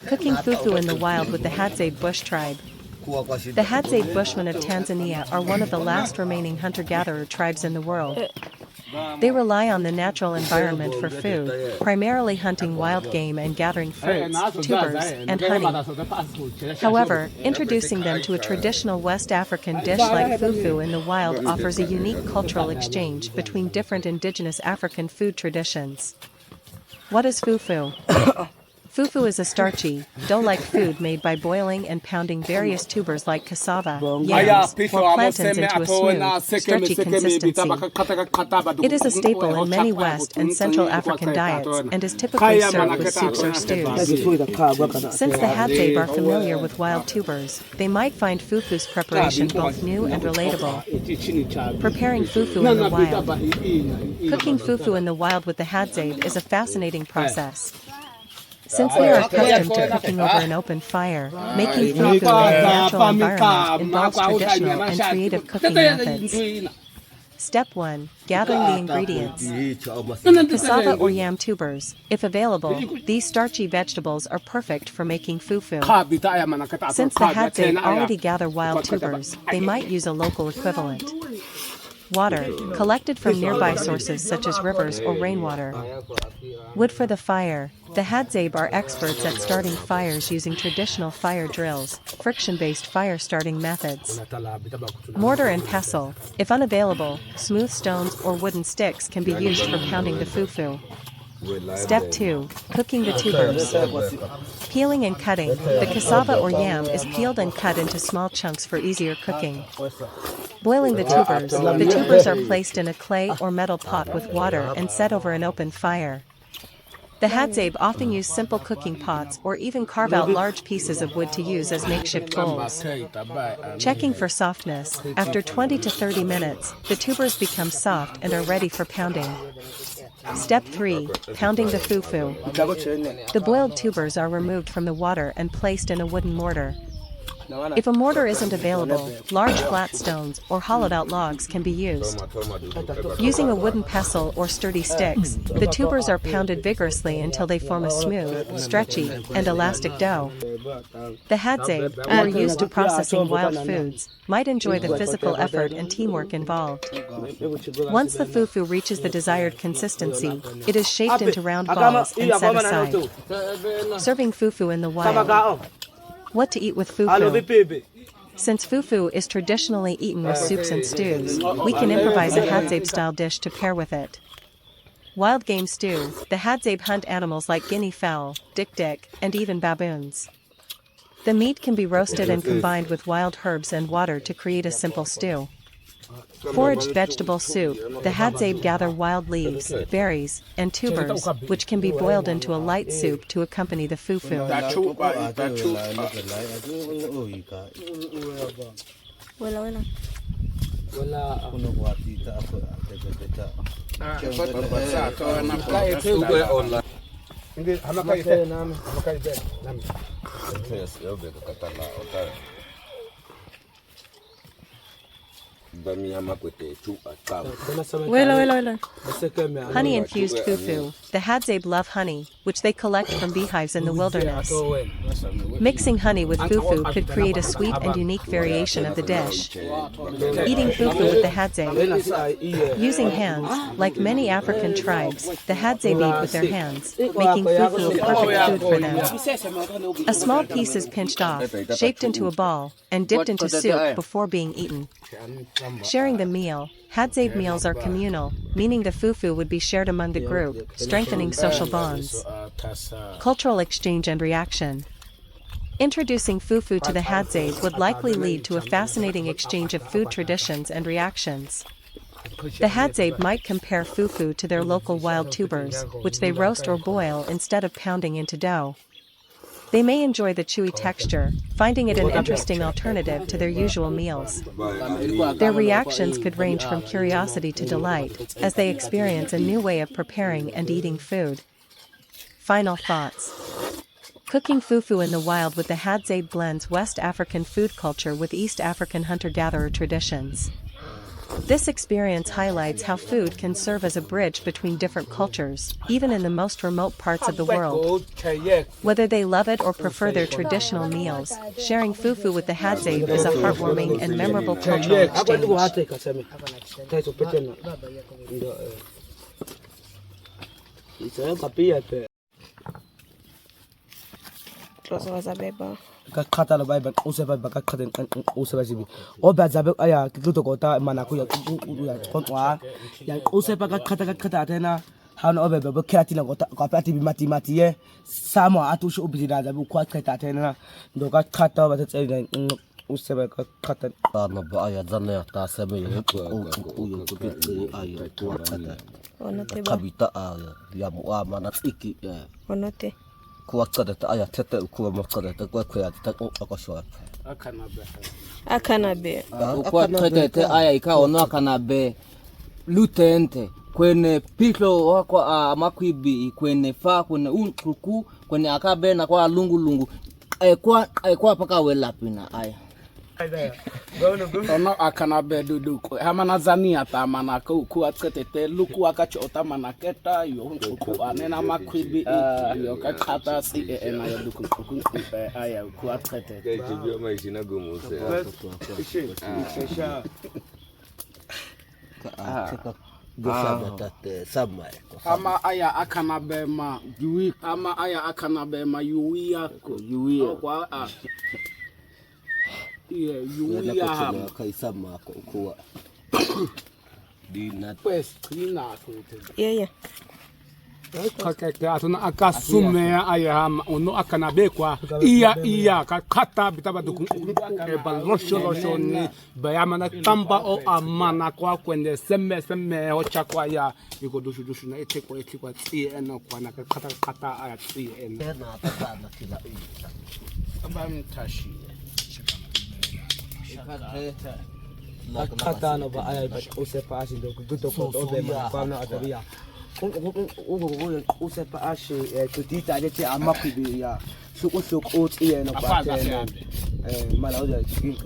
Cooking fufu in the wild with the Hadzabe Bush tribe. The Hadzabe Bushmen of Tanzania are one of the last remaining hunter-gatherer tribes in the world. They rely on the natural environment for food, primarily hunting wild game and gathering fruits, tubers, and honey. However, introducing them to a traditional West African dish like fufu in the wild offers a unique cultural exchange between different indigenous African food traditions. What is fufu? Fufu is a starchy, dough-like food made by boiling and pounding various tubers like cassava, yams, or plantains into a smooth, stretchy consistency. It is a staple in many West and Central African diets and is typically served with soups or stews. Since the Hadzabe are familiar with wild tubers, they might find fufu's preparation both new and relatable. Preparing fufu in the wild. Cooking fufu in the wild with the Hadzabe is a fascinating process. Since they are accustomed to cooking over an open fire, making fufu in a natural environment involves traditional and creative cooking methods. Step 1. Gathering the ingredients. Cassava or yam tubers. If available, these starchy vegetables are perfect for making fufu. Since the Hadzabe already gather wild tubers, they might use a local equivalent. Water, collected from nearby sources such as rivers or rainwater. Wood for the fire. The Hadzabe are experts at starting fires using traditional fire drills, friction-based fire-starting methods. Mortar and pestle. If unavailable, smooth stones or wooden sticks can be used for pounding the fufu. Step 2. Cooking the tubers. Peeling and cutting. The cassava or yam is peeled and cut into small chunks for easier cooking. Boiling the tubers. The tubers are placed in a clay or metal pot with water and set over an open fire. The Hadzabe often use simple cooking pots or even carve out large pieces of wood to use as makeshift bowls. Checking for softness. After 20 to 30 minutes, the tubers become soft and are ready for pounding. Step 3. Pounding the fufu. The boiled tubers are removed from the water and placed in a wooden mortar. If a mortar isn't available, large flat stones or hollowed-out logs can be used. Using a wooden pestle or sturdy sticks, the tubers are pounded vigorously until they form a smooth, stretchy, and elastic dough. The Hadzabe, who are used to processing wild foods, might enjoy the physical effort and teamwork involved. Once the fufu reaches the desired consistency, it is shaped into round balls and set aside. Serving fufu in the wild. What to eat with fufu? Since fufu is traditionally eaten with soups and stews, we can improvise a Hadzabe-style dish to pair with it. Wild game stew. The Hadzabe hunt animals like guinea fowl, dik-dik, and even baboons. The meat can be roasted and combined with wild herbs and water to create a simple stew. Foraged vegetable soup. The Hadzabe gather wild leaves, berries, and tubers, which can be boiled into a light soup to accompany the fufu. Honey-infused fufu. The Hadzabe love honey, which they collect from beehives in the wilderness. Mixing honey with fufu could create a sweet and unique variation of the dish. Eating fufu with the Hadzabe. Using hands. Like many African tribes, the Hadzabe eat with their hands, making fufu a perfect food for them. A small piece is pinched off, shaped into a ball, and dipped into soup before being eaten. Sharing the meal. Hadzabe meals are communal, meaning the fufu would be shared among the group, strengthening social bonds. Cultural exchange and reaction. Introducing fufu to the Hadzabe would likely lead to a fascinating exchange of food traditions and reactions. The Hadzabe might compare fufu to their local wild tubers, which they roast or boil instead of pounding into dough. They may enjoy the chewy texture, finding it an interesting alternative to their usual meals. Their reactions could range from curiosity to delight, as they experience a new way of preparing and eating food. Final thoughts. Cooking fufu in the wild with the Hadzabe blends West African food culture with East African hunter-gatherer traditions. This experience highlights how food can serve as a bridge between different cultures, even in the most remote parts of the world. Whether they love it or prefer their traditional meals, sharing fufu with the Hadzabe is a heartwarming and memorable cultural exchange. Kakata lo Bible useba bakakhaden useba zibi oba zabe aya kudokota mana ku ya kontwa ya useba kakata atena hano obe be kirati la gota kapati bi mati ye samo atusho ubizira zabe ku akata atena ndoka khata ba tsela useba kakata na ba aya zanne ta sebe ye ku aya ku akata onote ba kabita aya ya mu mana tsiki onote kuwakada aya tete kuwa makada kwa ta akosho akanabe kwa tete aya ikawa no akanabe lutente kwene pilo wako amakwibi kwene fa kwene unkuku kwene akabe na kwa lungu kwa paka wela pina aya ono akanabe duduko hamana zania ta mana ku atete luku akachota mana keta yo ku anena makwibi yo kakata si na yo duku aya ku atete kibyo maishina gumuse ama aya akanabe ma yuwi ama aya akanabe ma yuwi yako yuwi kwa yuya kaisama kwa dina pues clean yeah kakeke atuna akasume aya ono akanabe kwa iya kakata bitaba duku balosho ni bayamana tamba o amana kwa kwende seme o chakwa ya iko dushu na etekwa tie eno kwa na kata aya tie eno na tata na kila amba mtashi kakata no ba aya useba ashi kudokota obe kwa na atabia useba ashi kudita je amakwibi ya shuko tie no ba tena mala oja kin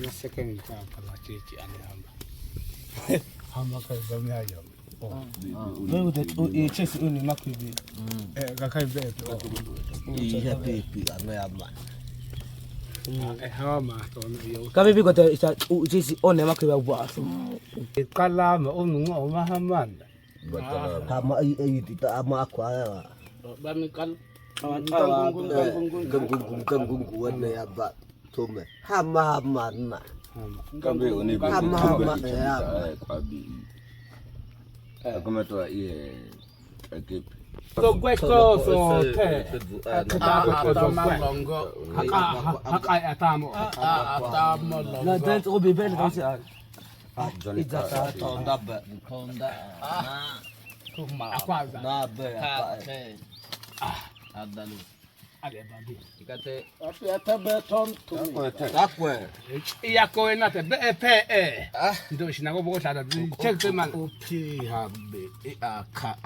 na second ka kala chichi hamba ka zamia yo wewe de chesi uni makwibi kakai be iya pepi anayama hawa ma to yo kabe bi goto isa chesi one makwibi bwa kala ma onu ngo ma hamanda hama ai tita ama akwa ba mi kal gangungu wane ya ba tome hama na kambe oni hama ya kwabi akometoa iye akip so gweko so te longo atamo longo na dance obi ben ka si Idza tonda kuma akwaza na be adalu ale babi ikate apia be ton to takwe iya ko na te be ndo shina go bogo shada check the man opi habe aka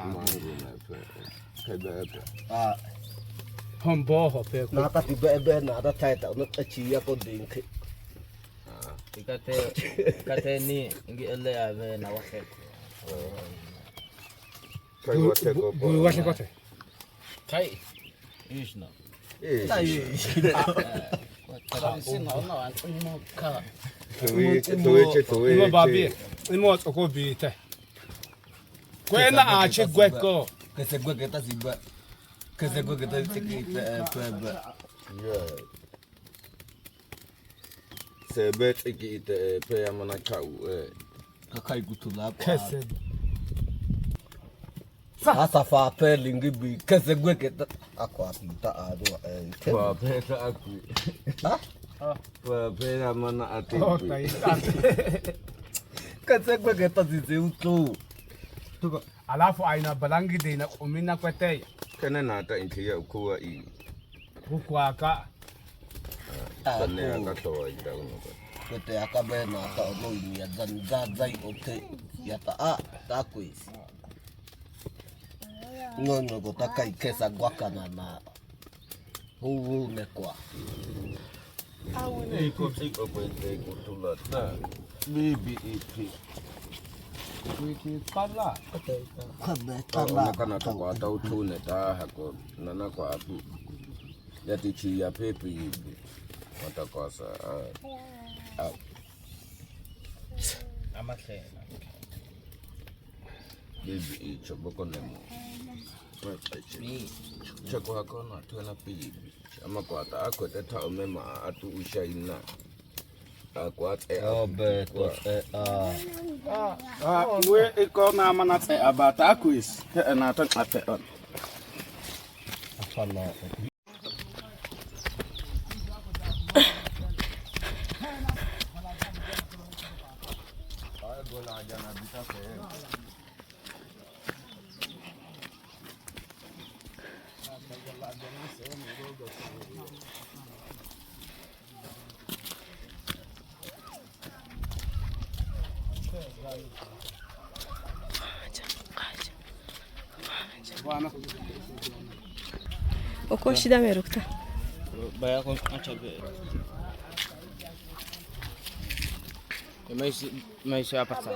hombo hope na ta ti be na ta taita no achi ya ko dinke ikate ni ngi ele ya be na wake bu wase kote kai ishna Imo babi, imo tsoko bi te. Kwena a chi gweko. Kese gweketa ziba. Kese gweketa tikita pebe. Sebe tikita pe amana kau Kakai gutula. Kese. Sasa fa pe lingibi kese gweketa akwa pita ado kwa pesa aku kwa pesa mana ati kese gweketa zize utu Alafu aina balangi de na umina kwete. kana na ta inkiya kuwa I Kukwaka. Tanne akatoa ida uno kwete akabe na ta ono ni ya zai ote ya ta takwisi ngono go takai kesa gwakana na Huru nekwa. Iko kwente kutula ta. Bibi ipi. Pala. Onekana kwa ta utune ta hako nana kwa api. Yati chi ya pepe hivi. Watakosa. Amahlena. Bibi icho boko nemo. Chako hako na tuena bibi. Ama kwa ta ako teta umema atu ushaina. We iko na manate abata akwis. Ke na tan ate on. Afala. Oko shida merukta. Baya kon achabe. Maisha hapa sasa.